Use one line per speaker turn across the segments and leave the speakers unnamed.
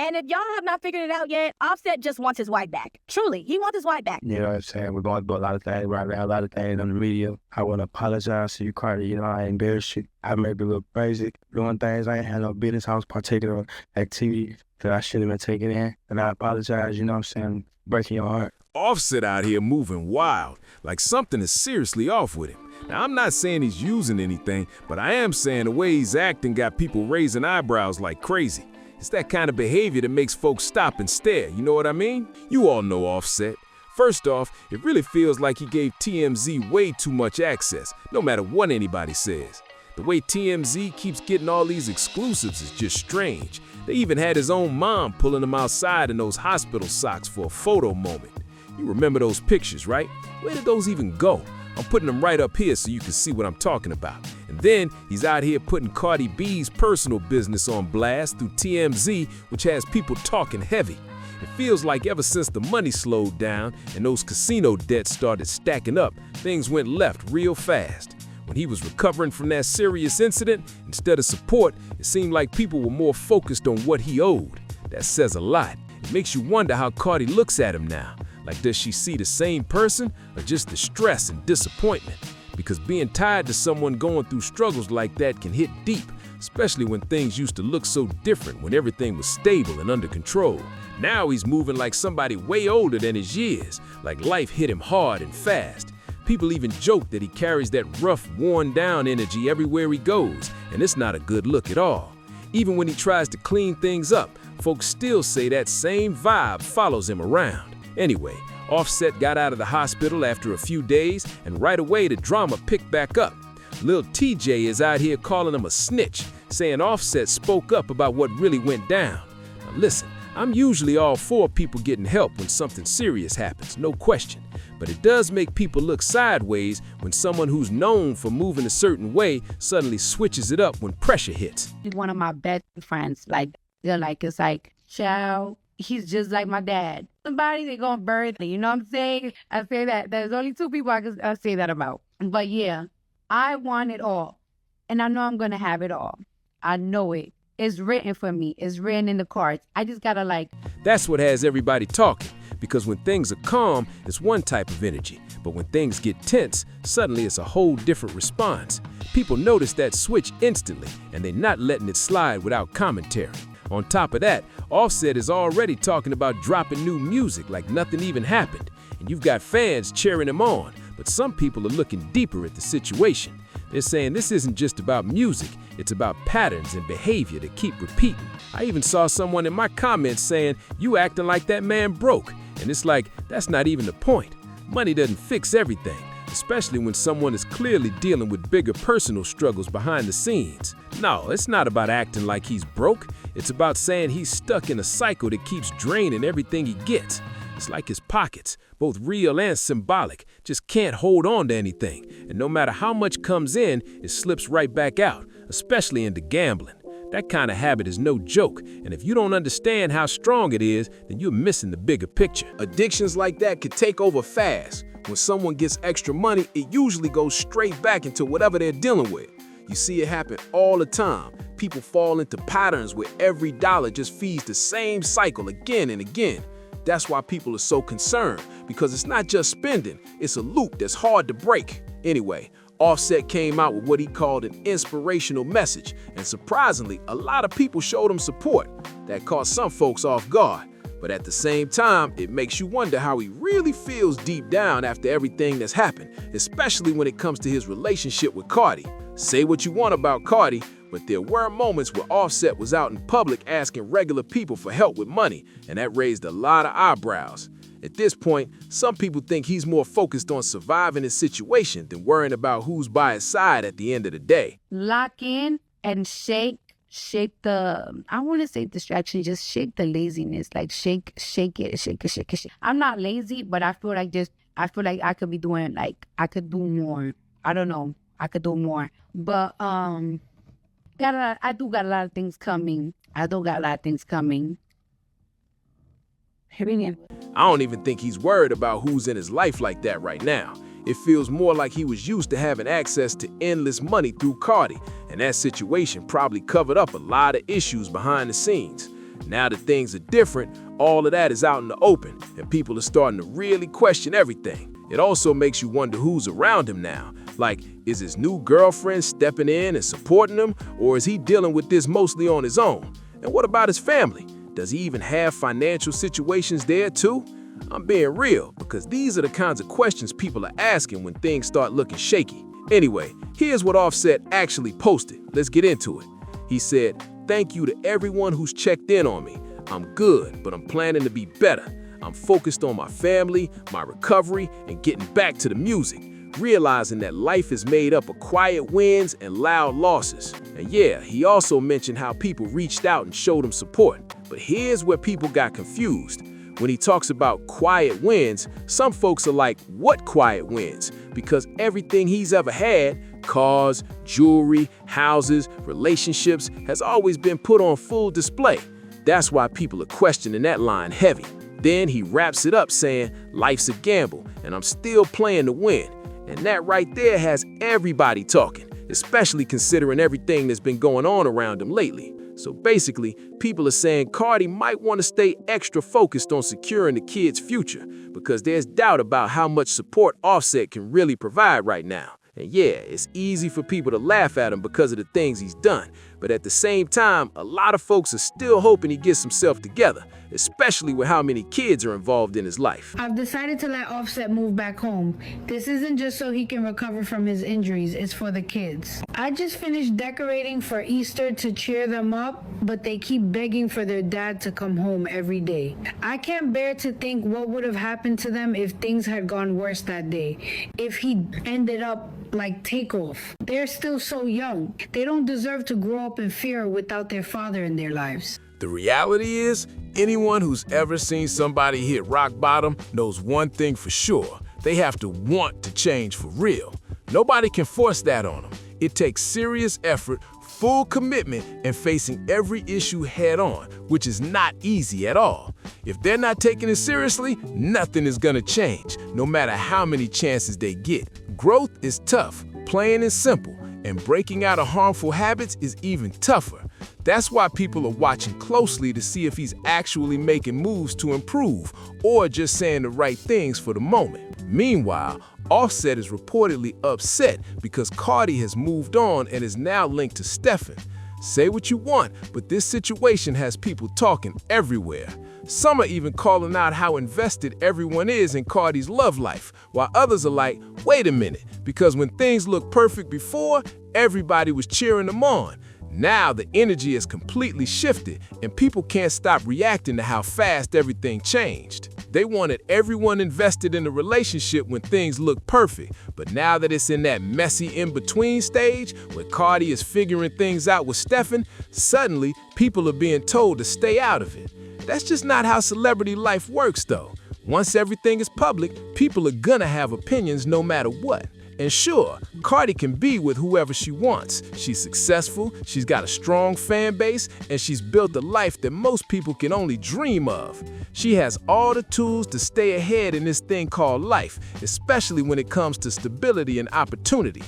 And if y'all have not figured it out yet, Offset just wants his wife back. Truly, he wants his wife back.
You know what I'm saying? We're going through a lot of things right now, a lot of things on the media. I want to apologize to you, Cardi. You know, I embarrassed you. I may be a little crazy, doing things I ain't had no business. I was partaking of activities that I shouldn't have been taking in. And I apologize, you know what I'm saying, breaking your heart.
Offset out here moving wild, like something is seriously off with him. Now, I'm not saying he's using anything, but I am saying the way he's acting got people raising eyebrows like crazy. It's that kind of behavior that makes folks stop and stare, you know what I mean? You all know Offset. First off, it really feels like he gave TMZ way too much access, no matter what anybody says. The way TMZ keeps getting all these exclusives is just strange. They even had his own mom pulling him outside in those hospital socks for a photo moment. You remember those pictures, right? Where did those even go? I'm putting them right up here so you can see what I'm talking about. And then he's out here putting Cardi B's personal business on blast through TMZ, which has people talking heavy. It feels like ever since the money slowed down and those casino debts started stacking up, things went left real fast. When he was recovering from that serious incident, instead of support, it seemed like people were more focused on what he owed. That says a lot. It makes you wonder how Cardi looks at him now. Like, does she see the same person or just the stress and disappointment? Because being tied to someone going through struggles like that can hit deep, especially when things used to look so different when everything was stable and under control. Now he's moving like somebody way older than his years, like life hit him hard and fast. People even joke that he carries that rough, worn-down energy everywhere he goes, and it's not a good look at all. Even when he tries to clean things up, folks still say that same vibe follows him around. Anyway, Offset got out of the hospital after a few days, and right away the drama picked back up. Lil TJ is out here calling him a snitch, saying Offset spoke up about what really went down. Now listen, I'm usually all for people getting help when something serious happens, no question. But it does make people look sideways when someone who's known for moving a certain way suddenly switches it up when pressure hits.
He's one of my best friends. It's like, child, he's just like my dad. Somebody they gonna bury, you know what I'm saying? I say that. There's only two people I can say that about. But yeah, I want it all. And I know I'm gonna have it all. I know it. It's written for me. It's written in the cards. I just gotta
That's what has everybody talking. Because when things are calm, it's one type of energy. But when things get tense, suddenly it's a whole different response. People notice that switch instantly, and they're not letting it slide without commentary. On top of that, Offset is already talking about dropping new music like nothing even happened. And you've got fans cheering him on, but some people are looking deeper at the situation. They're saying this isn't just about music, it's about patterns and behavior that keep repeating. I even saw someone in my comments saying, "You acting like that man broke." And it's like, that's not even the point. Money doesn't fix everything, especially when someone is clearly dealing with bigger personal struggles behind the scenes. No, it's not about acting like he's broke. It's about saying he's stuck in a cycle that keeps draining everything he gets. It's like his pockets, both real and symbolic, just can't hold on to anything. And no matter how much comes in, it slips right back out, especially into gambling. That kind of habit is no joke, and if you don't understand how strong it is, then you're missing the bigger picture. Addictions like that could take over fast. When someone gets extra money, it usually goes straight back into whatever they're dealing with. You see it happen all the time. People fall into patterns where every dollar just feeds the same cycle again and again. That's why people are so concerned, because it's not just spending, it's a loop that's hard to break. Anyway, Offset came out with what he called an inspirational message, and surprisingly, a lot of people showed him support. That caught some folks off guard. But at the same time, it makes you wonder how he really feels deep down after everything that's happened, especially when it comes to his relationship with Cardi. Say what you want about Cardi, but there were moments where Offset was out in public asking regular people for help with money, and that raised a lot of eyebrows. At this point, some people think he's more focused on surviving his situation than worrying about who's by his side at the end of the day.
Lock in and shake the, I want to say distraction, just shake the laziness, like shake it. I'm not lazy, but I feel like I could be doing, I could do more. I don't know, I could do more. But I do got a lot of things coming.
I don't even think he's worried about who's in his life like that right now. It feels more like he was used to having access to endless money through Cardi, and that situation probably covered up a lot of issues behind the scenes. Now that things are different, all of that is out in the open, and people are starting to really question everything. It also makes you wonder who's around him now. Like, is his new girlfriend stepping in and supporting him, or is he dealing with this mostly on his own? And what about his family? Does he even have financial situations there too? I'm being real, because these are the kinds of questions people are asking when things start looking shaky. Anyway, here's what Offset actually posted. Let's get into it. He said, "Thank you to everyone who's checked in on me. I'm good, but I'm planning to be better. I'm focused on my family, my recovery, and getting back to the music, realizing that life is made up of quiet wins and loud losses." And yeah, he also mentioned how people reached out and showed him support. But here's where people got confused. When he talks about quiet wins, some folks are like, what quiet wins? Because everything he's ever had, cars, jewelry, houses, relationships, has always been put on full display. That's why people are questioning that line heavy. Then he wraps it up saying, life's a gamble, and I'm still playing to win. And that right there has everybody talking, especially considering everything that's been going on around him lately. So basically, people are saying Cardi might want to stay extra focused on securing the kid's future because there's doubt about how much support Offset can really provide right now. And yeah, it's easy for people to laugh at him because of the things he's done. But at the same time, a lot of folks are still hoping he gets himself together, especially with how many kids are involved in his life.
I've decided to let Offset move back home. This isn't just so he can recover from his injuries, it's for the kids. I just finished decorating for Easter to cheer them up, but they keep begging for their dad to come home every day. I can't bear to think what would have happened to them if things had gone worse that day, if he ended up like Takeoff. They're still so young. They don't deserve to grow up in fear without their father in their lives.
The reality is, anyone who's ever seen somebody hit rock bottom knows one thing for sure. They have to want to change for real. Nobody can force that on them. It takes serious effort, full commitment, and facing every issue head on, which is not easy at all. If they're not taking it seriously, nothing is gonna change, no matter how many chances they get. Growth is tough, plain and simple, and breaking out of harmful habits is even tougher. That's why people are watching closely to see if he's actually making moves to improve or just saying the right things for the moment. Meanwhile, Offset is reportedly upset because Cardi has moved on and is now linked to Stefan. Say what you want, but this situation has people talking everywhere. Some are even calling out how invested everyone is in Cardi's love life, while others are like, wait a minute, because when things looked perfect before, everybody was cheering them on. Now the energy is completely shifted, and people can't stop reacting to how fast everything changed. They wanted everyone invested in the relationship when things looked perfect, but now that it's in that messy in-between stage, when Cardi is figuring things out with Stefan, suddenly people are being told to stay out of it. That's just not how celebrity life works, though. Once everything is public, people are gonna have opinions no matter what. And sure, Cardi can be with whoever she wants. She's successful, she's got a strong fan base, and she's built a life that most people can only dream of. She has all the tools to stay ahead in this thing called life, especially when it comes to stability and opportunity.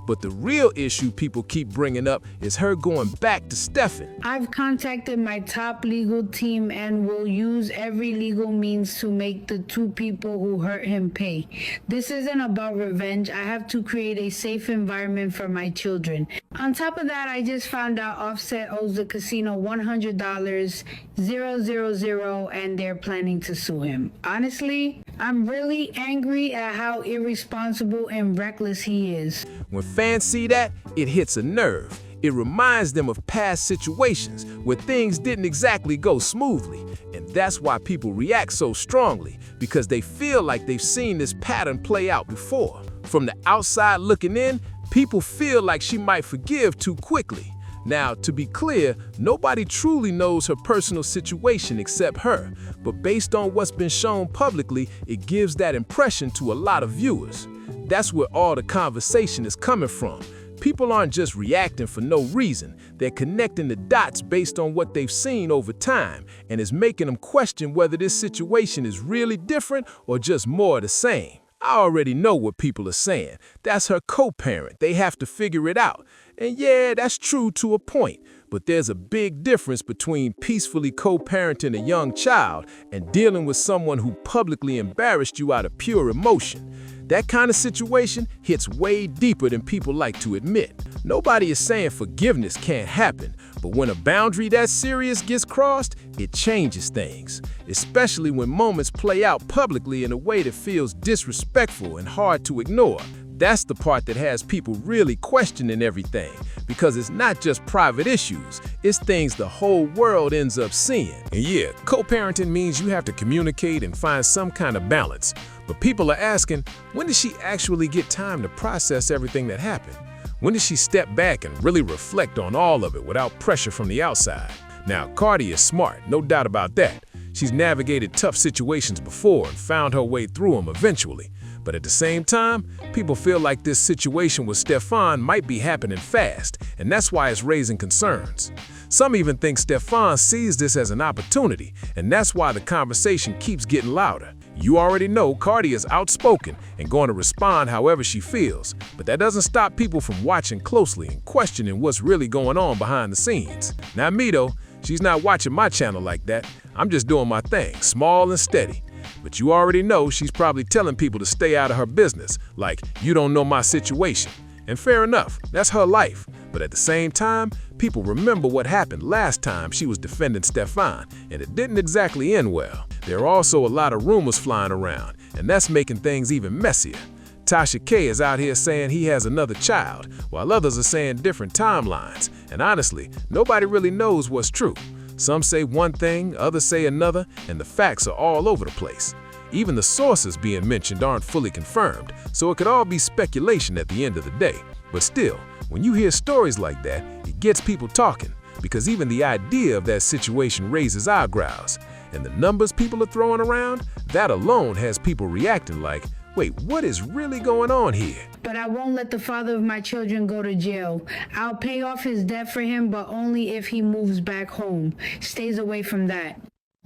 But the real issue people keep bringing up is her going back to Stefan.
I've contacted my top legal team and will use every legal means to make the two people who hurt him pay. This isn't about revenge. I have to create a safe environment for my children. On top of that, I just found out Offset owes the casino $100, 000, and they're planning to sue him. Honestly, I'm really angry at how irresponsible and reckless he is.
When fans see that, it hits a nerve. It reminds them of past situations where things didn't exactly go smoothly. And that's why people react so strongly, because they feel like they've seen this pattern play out before. From the outside looking in, people feel like she might forgive too quickly. Now, to be clear, nobody truly knows her personal situation except her, but based on what's been shown publicly, it gives that impression to a lot of viewers. That's where all the conversation is coming from. People aren't just reacting for no reason. They're connecting the dots based on what they've seen over time, and it's making them question whether this situation is really different or just more of the same. I already know what people are saying. That's her co-parent. They have to figure it out. And yeah, that's true to a point. But there's a big difference between peacefully co-parenting a young child and dealing with someone who publicly embarrassed you out of pure emotion. That kind of situation hits way deeper than people like to admit. Nobody is saying forgiveness can't happen, but when a boundary that serious gets crossed, it changes things, especially when moments play out publicly in a way that feels disrespectful and hard to ignore. That's the part that has people really questioning everything, because it's not just private issues, it's things the whole world ends up seeing. And yeah, co-parenting means you have to communicate and find some kind of balance. But people are asking, when does she actually get time to process everything that happened? When does she step back and really reflect on all of it without pressure from the outside? Now, Cardi is smart, no doubt about that. She's navigated tough situations before and found her way through them eventually. But at the same time, people feel like this situation with Stefan might be happening fast, and that's why it's raising concerns. Some even think Stefan sees this as an opportunity, and that's why the conversation keeps getting louder. You already know Cardi is outspoken and going to respond however she feels, but that doesn't stop people from watching closely and questioning what's really going on behind the scenes. Now me though, she's not watching my channel like that. I'm just doing my thing, small and steady. But you already know she's probably telling people to stay out of her business, like, you don't know my situation. And fair enough, that's her life. But at the same time, people remember what happened last time she was defending Stefan, and it didn't exactly end well. There are also a lot of rumors flying around, and that's making things even messier. Tasha K is out here saying he has another child, while others are saying different timelines, and honestly, nobody really knows what's true. Some say one thing, others say another, and the facts are all over the place. Even the sources being mentioned aren't fully confirmed, so it could all be speculation at the end of the day. But still, when you hear stories like that, it gets people talking, because even the idea of that situation raises eyebrows. And the numbers people are throwing around, that alone has people reacting like, wait, what is really going on here?
But I won't let the father of my children go to jail. I'll pay off his debt for him, but only if he moves back home, stays away from that.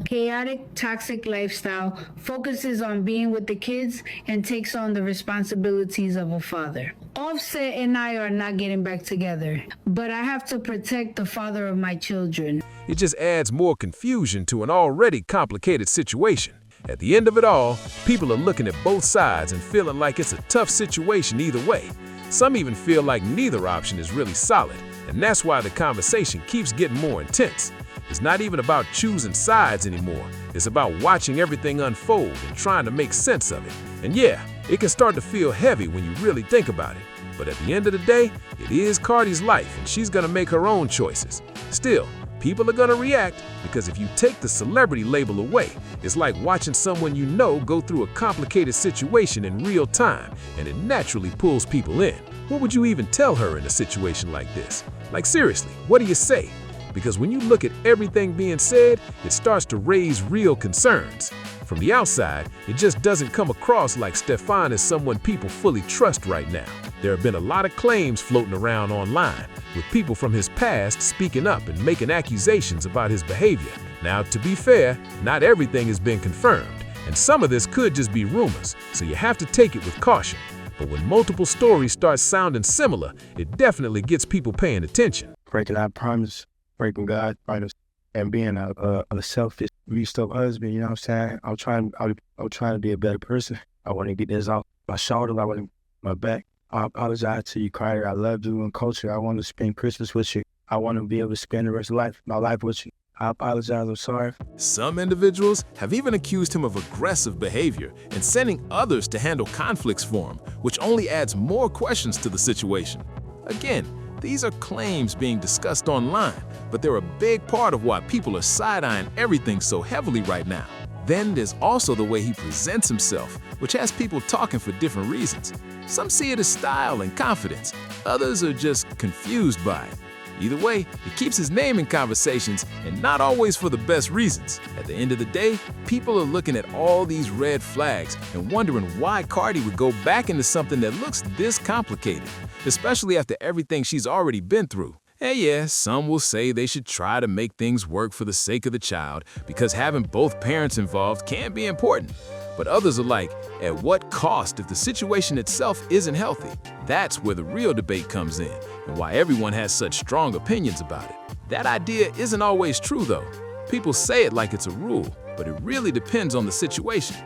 Chaotic, toxic lifestyle, focuses on being with the kids, and takes on the responsibilities of a father. Offset and I are not getting back together, but I have to protect the father of my children.
It just adds more confusion to an already complicated situation. At the end of it all, people are looking at both sides and feeling like it's a tough situation either way. Some even feel like neither option is really solid, and that's why the conversation keeps getting more intense. It's not even about choosing sides anymore. It's about watching everything unfold and trying to make sense of it. And yeah, it can start to feel heavy when you really think about it. But at the end of the day, it is Cardi's life and she's gonna make her own choices. Still, people are gonna react because if you take the celebrity label away, it's like watching someone you know go through a complicated situation in real time, and it naturally pulls people in. What would you even tell her in a situation like this? Like seriously, what do you say? Because when you look at everything being said, it starts to raise real concerns. From the outside, it just doesn't come across like Stefan is someone people fully trust right now. There have been a lot of claims floating around online, with people from his past speaking up and making accusations about his behavior. Now, to be fair, not everything has been confirmed, and some of this could just be rumors, so you have to take it with caution. But when multiple stories start sounding similar, it definitely gets people paying attention.
Breaking our promise, breaking God's promise, and being a selfish, messed up husband, you know what I'm saying? I'm trying to be a better person. I want to get this off my shoulder, I want my back. I apologize to you, Cardi. I love you and culture. I want to spend Christmas with you. I want to be able to spend the rest of my life with you. I apologize, I'm sorry.
Some individuals have even accused him of aggressive behavior and sending others to handle conflicts for him, which only adds more questions to the situation. Again, these are claims being discussed online, but they're a big part of why people are side-eyeing everything so heavily right now. Then there's also the way he presents himself, which has people talking for different reasons. Some see it as style and confidence, others are just confused by it. Either way, it keeps his name in conversations, and not always for the best reasons. At the end of the day, people are looking at all these red flags and wondering why Cardi would go back into something that looks this complicated, especially after everything she's already been through. And yeah, some will say they should try to make things work for the sake of the child, because having both parents involved can be important. But others are like, at what cost if the situation itself isn't healthy? That's where the real debate comes in, and why everyone has such strong opinions about it. That idea isn't always true though. People say it like it's a rule, but it really depends on the situation.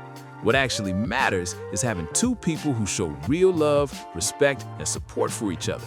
What actually matters is having two people who show real love, respect, and support for each other.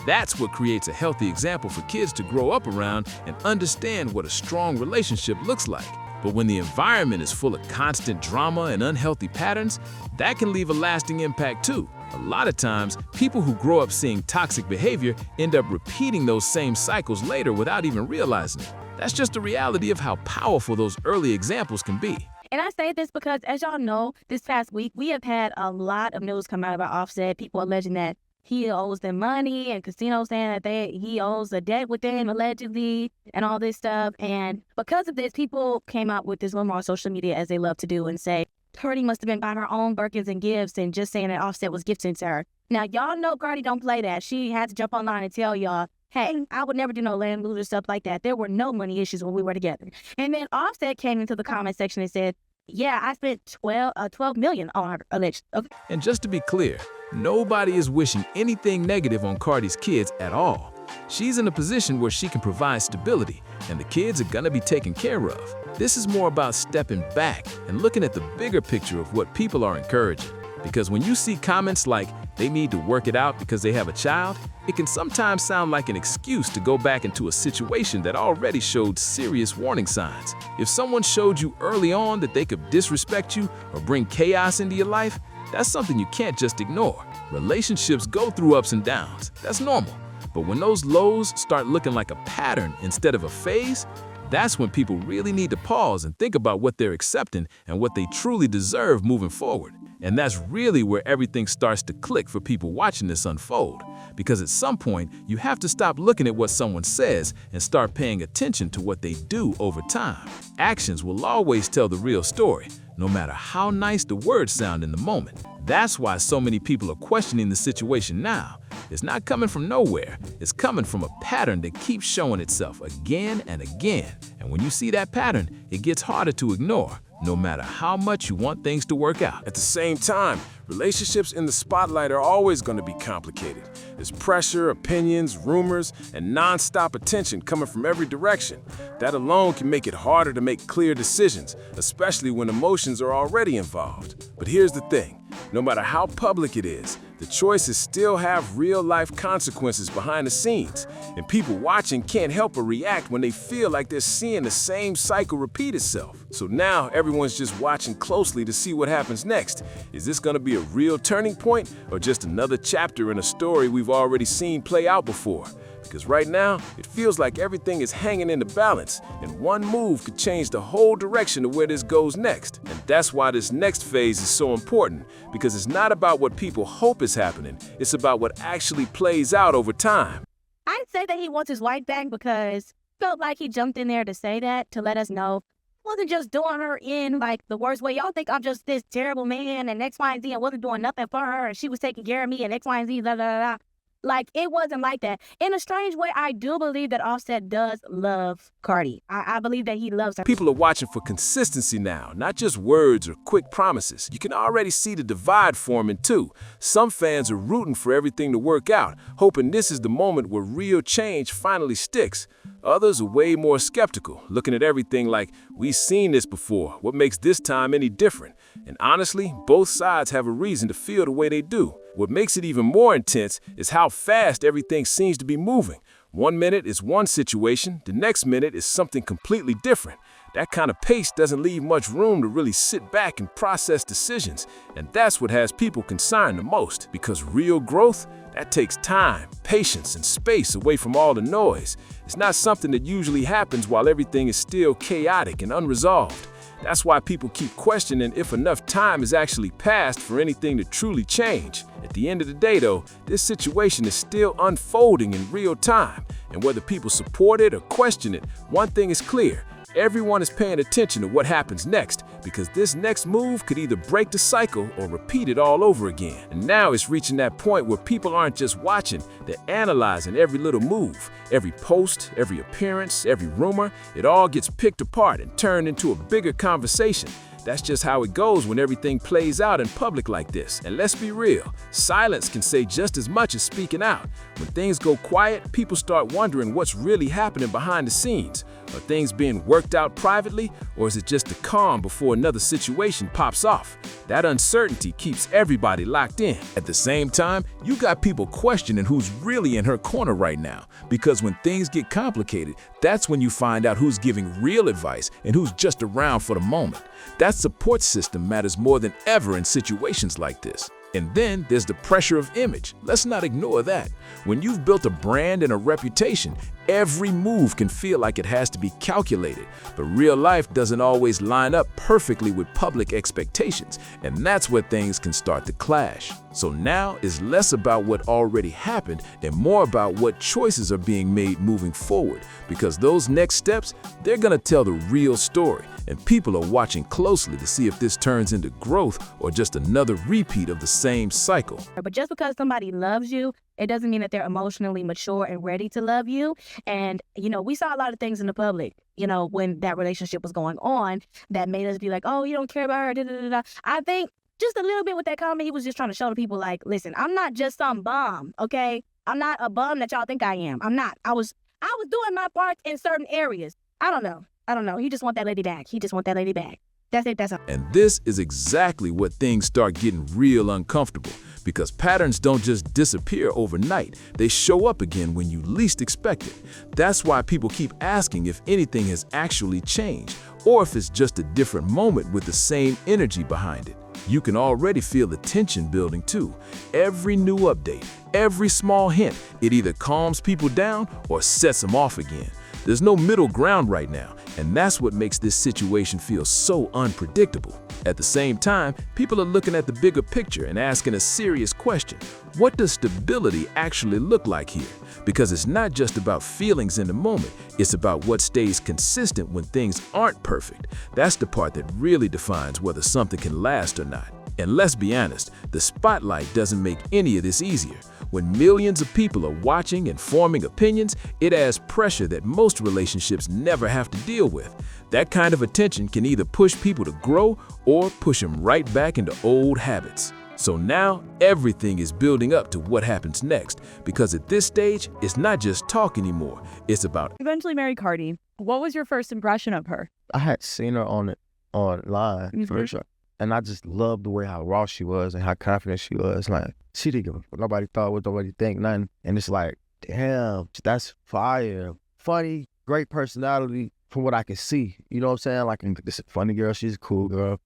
That's what creates a healthy example for kids to grow up around and understand what a strong relationship looks like. But when the environment is full of constant drama and unhealthy patterns, that can leave a lasting impact too. A lot of times, people who grow up seeing toxic behavior end up repeating those same cycles later without even realizing it. That's just the reality of how powerful those early examples can be.
And I say this because, as y'all know, this past week, we have had a lot of news come out about Offset, people alleging that he owes them money and casinos saying that he owes a debt with them allegedly and all this stuff. And because of this, people came out with this rumor on social media, as they love to do, and say, Cardi must have been buying her own Birkins and gifts and just saying that Offset was gifting to her. Now, y'all know Cardi don't play that. She had to jump online and tell y'all, hey, I would never do no land loser stuff like that. There were no money issues when we were together. And then Offset came into the comment section and said, yeah, I spent $12 million on her, alleged. Okay.
And just to be clear, nobody is wishing anything negative on Cardi's kids at all. She's in a position where she can provide stability, and the kids are gonna be taken care of. This is more about stepping back and looking at the bigger picture of what people are encouraging. Because when you see comments like, they need to work it out because they have a child, it can sometimes sound like an excuse to go back into a situation that already showed serious warning signs. If someone showed you early on that they could disrespect you or bring chaos into your life, that's something you can't just ignore. Relationships go through ups and downs. That's normal. But when those lows start looking like a pattern instead of a phase, that's when people really need to pause and think about what they're accepting and what they truly deserve moving forward. And that's really where everything starts to click for people watching this unfold. Because at some point, you have to stop looking at what someone says and start paying attention to what they do over time. Actions will always tell the real story, no matter how nice the words sound in the moment. That's why so many people are questioning the situation now. It's not coming from nowhere. It's coming from a pattern that keeps showing itself again and again. And when you see that pattern, it gets harder to ignore, no matter how much you want things to work out.
At the same time, relationships in the spotlight are always going to be complicated. There's pressure, opinions, rumors, and non-stop attention coming from every direction. That alone can make it harder to make clear decisions, especially when emotions are already involved. But here's the thing. No matter how public it is, the choices still have real-life consequences behind the scenes, and people watching can't help but react when they feel like they're seeing the same cycle repeat itself. So now everyone's just watching closely to see what happens next. Is this going to be a real turning point or just another chapter in a story we've already seen play out before? Because right now, it feels like everything is hanging in the balance, and one move could change the whole direction of where this goes next. And that's why this next phase is so important, because it's not about what people hope is happening, it's about what actually plays out over time.
I'd say that he wants his wife back because felt like he jumped in there to say that, to let us know he wasn't just doing her in like the worst way. Y'all think I'm just this terrible man and X, Y, and Z and wasn't doing nothing for her and she was taking care of me and X, Y, and Z, blah, blah, blah. Like, it wasn't like that. In a strange way, I do believe that Offset does love Cardi. I believe that he loves her.
People are watching for consistency now, not just words or quick promises. You can already see the divide forming too. Some fans are rooting for everything to work out, hoping this is the moment where real change finally sticks. Others are way more skeptical, looking at everything like, we've seen this before, what makes this time any different? And honestly, both sides have a reason to feel the way they do. What makes it even more intense is how fast everything seems to be moving. 1 minute is one situation, the next minute is something completely different. That kind of pace doesn't leave much room to really sit back and process decisions. And that's what has people concerned the most, because real growth, that takes time, patience, and space away from all the noise. It's not something that usually happens while everything is still chaotic and unresolved. That's why people keep questioning if enough time has actually passed for anything to truly change. At the end of the day, though, this situation is still unfolding in real time. And whether people support it or question it, one thing is clear. Everyone is paying attention to what happens next, because this next move could either break the cycle or repeat it all over again. And now it's reaching that point where people aren't just watching, they're analyzing every little move, every post, every appearance, every rumor. It all gets picked apart and turned into a bigger conversation. That's just how it goes when everything plays out in public like this. And let's be real, silence can say just as much as speaking out. When things go quiet, people start wondering what's really happening behind the scenes. Are things being worked out privately, or is it just the calm before another situation pops off? That uncertainty keeps everybody locked in. At the same time, you got people questioning who's really in her corner right now, because when things get complicated, that's when you find out who's giving real advice and who's just around for the moment. That support system matters more than ever in situations like this. And then there's the pressure of image. Let's not ignore that. When you've built a brand and a reputation, every move can feel like it has to be calculated. But real life doesn't always line up perfectly with public expectations, and that's where things can start to clash. So now is less about what already happened and more about what choices are being made moving forward, because those next steps, they're gonna tell the real story, and people are watching closely to see if this turns into growth or just another repeat of the same cycle.
But just because somebody loves you, it doesn't mean that they're emotionally mature and ready to love you. And, we saw a lot of things in the public, when that relationship was going on that made us be like, oh, you don't care about her, da, da, da, da. I think just a little bit with that comment, he was just trying to show the people like, listen, I'm not just some bum, okay? I'm not a bum that y'all think I am. I'm not. I was doing my part in certain areas. I don't know. He just want that lady back. That's it. That's all.
And this is exactly what things start getting real uncomfortable, because patterns don't just disappear overnight. They show up again when you least expect it. That's why people keep asking if anything has actually changed, or if it's just a different moment with the same energy behind it. You can already feel the tension building too. Every new update, every small hint, it either calms people down or sets them off again. There's no middle ground right now, and that's what makes this situation feel so unpredictable. At the same time, people are looking at the bigger picture and asking a serious question. What does stability actually look like here? Because it's not just about feelings in the moment, it's about what stays consistent when things aren't perfect. That's the part that really defines whether something can last or not. And let's be honest, the spotlight doesn't make any of this easier. When millions of people are watching and forming opinions, it adds pressure that most relationships never have to deal with. That kind of attention can either push people to grow or push them right back into old habits. So now everything is building up to what happens next, because at this stage, it's not just talk anymore. It's about
eventually marry Cardi. What was your first impression of her?
I had seen her online for sure. And I just loved the way how raw she was and how confident she was. Like, she didn't give a fuck. Nobody thought what nobody think, nothing. And it's like, damn, that's fire. Funny, great personality from what I can see. You know what I'm saying? Like, this is a funny girl. She's a cool girl.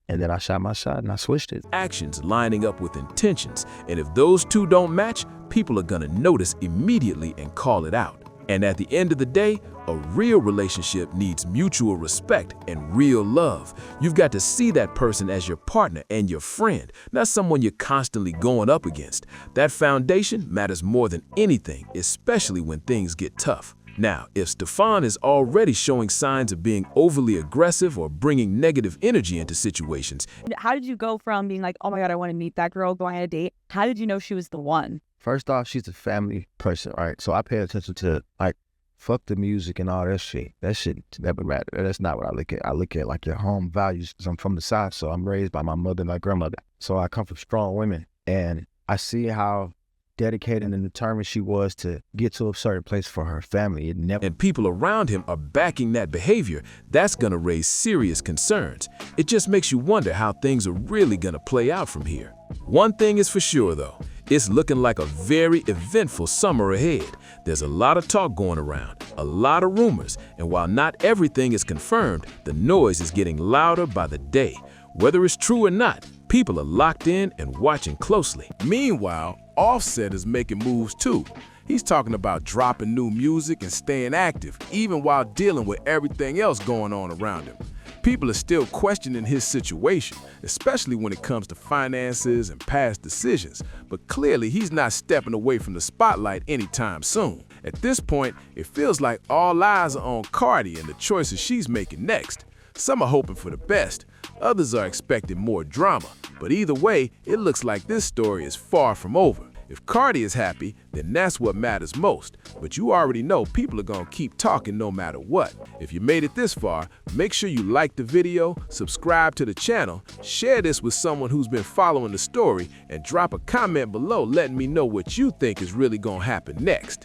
And then I shot my shot and I switched it.
actions lining up with intentions. And if those two don't match, people are gonna notice immediately and call it out. And at the end of the day, a real relationship needs mutual respect and real love. You've got to see that person as your partner and your friend, not someone you're constantly going up against. That foundation matters more than anything, especially when things get tough. Now, if Stefan is already showing signs of being overly aggressive or bringing negative energy into situations,
How did you go from being like, oh my God, I want to meet that girl, going on a date? How did you know she was the one?
First off, she's a family person, right? So I pay attention to, like, fuck the music and all that shit. That shit never matter. That's not what I look at. I look at, like, your home values, because I'm from the South, so I'm raised by my mother and my grandmother. So I come from strong women, and I see how dedicated and determined she was to get to a certain place for her family. It never.
and people around him are backing that behavior, that's gonna raise serious concerns. It just makes you wonder how things are really gonna play out from here. One thing is for sure though, it's looking like a very eventful summer ahead. There's a lot of talk going around, a lot of rumors, and while not everything is confirmed, the noise is getting louder by the day. Whether it's true or not, people are locked in and watching closely.
Meanwhile, Offset is making moves too. He's talking about dropping new music and staying active, even while dealing with everything else going on around him. People are still questioning his situation, especially when it comes to finances and past decisions, but clearly he's not stepping away from the spotlight anytime soon. At this point, it feels like all eyes are on Cardi and the choices she's making next. Some are hoping for the best, others are expecting more drama, but either way, it looks like this story is far from over.
If Cardi is happy, then that's what matters most. But you already know people are gonna keep talking no matter what. If you made it this far, make sure you like the video, subscribe to the channel, share this with someone who's been following the story, and drop a comment below letting me know what you think is really gonna happen next.